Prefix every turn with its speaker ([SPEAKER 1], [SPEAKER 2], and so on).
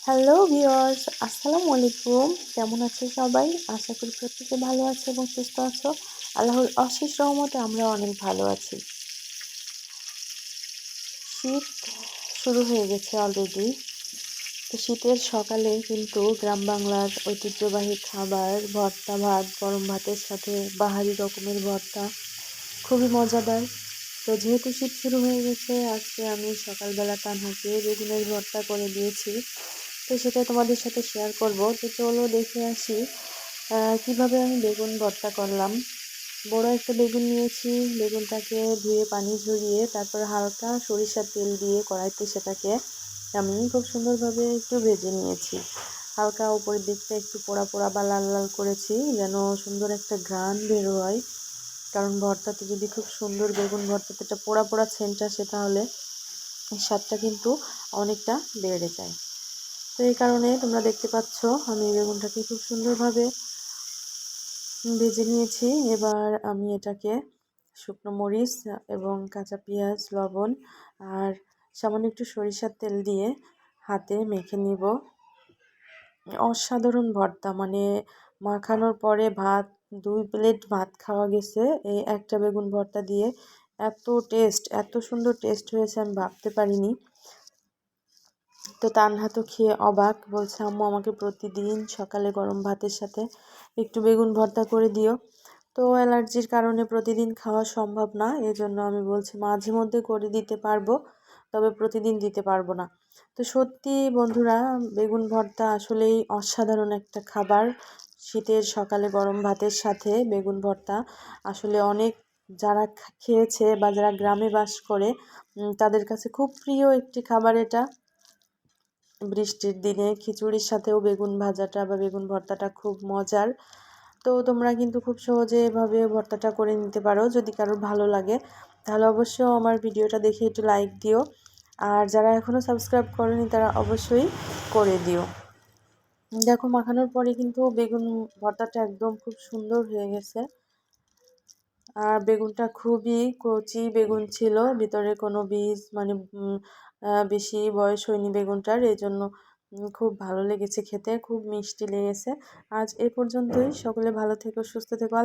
[SPEAKER 1] Hello viewers, আসসালামু আলাইকুম। কেমন আছে সবাই? আশা করি প্রত্যেকে ভালো আছে এবং সুস্থ আছো। আল্লাহর অশেষ রহমতে আমরা অনেক ভালো আছি। শীত শুরু হয়ে গেছে অলরেডি। তো শীতের সকালে কিন্তু গ্রাম বাংলার ঐতিহ্যবাহী খাবার ভর্তা ভাত, গরম ভাতের সাথে বাহারি রকমের ভর্তা খুবই মজাদার। তো যেহেতু শীত শুরু হয়ে গেছে, আজকে আমি সকালবেলা তানহাকে বেগুনের ভর্তা করে দিয়েছি। তো সেটা তোমাদের সাথে শেয়ার করব। তো চলো দেখে আসি কিভাবে আমি বেগুন ভর্তা করলাম। বড় একটা বেগুন নিয়েছি, বেগুনটাকে ধুয়ে পানি ঝরিয়ে তারপর হালকা সরিষার তেল দিয়ে কড়াইতে সেটাকে আমি খুব সুন্দরভাবে একটু ভেজে নিয়েছি। হালকা উপরের দিকটা একটু পোড়া পোড়া বা লাল লাল করেছি, যেন সুন্দর একটা ঘ্রাণ বের হয়। কারণ ভর্তাতে যদি খুব সুন্দর বেগুন ভর্তাতে একটা পোড়া পোড়া সেন্ট আসে, তাহলে স্বাদটা কিন্তু অনেকটা বেড়ে যায়। তো এই কারণে তোমরা দেখতে পাচ্ছ আমি বেগুনটাকে খুব সুন্দরভাবে ভেজে নিয়েছি। এবার আমি এটাকে শুকনো মরিচ এবং কাঁচা পেঁয়াজ, লবণ আর সামান্য একটু সরিষার তেল দিয়ে হাতে মেখে নিব। অসাধারণ ভর্তা, মানে মাখানোর পরে ভাত 2 প্লেট ভাত খাওয়া গেছে এই একটা বেগুন ভর্তা দিয়ে। এত টেস্ট, এত সুন্দর টেস্ট হয়েছে আমি ভাবতে পারিনি। তো তানহা তো খেয়ে অবাক, বলছে আম্মু আমাকে প্রতিদিন সকালে গরম ভাতের সাথে একটু বেগুন ভর্তা করে দিও। তো অ্যালার্জির কারণে প্রতিদিন খাওয়া সম্ভব না, এজন্য আমি বলছি মাঝে মধ্যে করে দিতে পারবো, তবে প্রতিদিন দিতে পারবো না। তো সত্যি বন্ধুরা, বেগুন ভর্তা আসলেই অসাধারণ একটা খাবার। শীতের সকালে গরম ভাতের সাথে বেগুন ভর্তা আসলে অনেক, যারা খেয়েছে বা যারা গ্রামে বাস করে তাদের কাছে খুব প্রিয় একটি খাবার এটা। বৃষ্টির দিনে খিচুড়ির সাথেও বেগুন ভাজাটা বা বেগুন ভর্তাটা খুব মজার। তো তোমরা কিন্তু খুব সহজে এভাবে ভর্তাটা করে নিতে পারো। যদি কারোর ভালো লাগে তাহলে অবশ্যই আমার ভিডিওটা দেখে একটু লাইক দিও, আর যারা এখনও সাবস্ক্রাইব করেনি তারা অবশ্যই করে দিও। দেখো মাখানোর পরে কিন্তু বেগুন ভর্তাটা একদম খুব সুন্দর হয়ে গেছে। আর বেগুনটা খুবই কচি বেগুন ছিল, ভিতরে কোনো বীজ মানে বেশি বয়স হয়নি বেগুনটার, এই জন্য খুব ভালো লেগেছে খেতে, খুব মিষ্টি লেগেছে। আজ এ পর্যন্তই, সকলে ভালো থেকো, সুস্থ থেকো।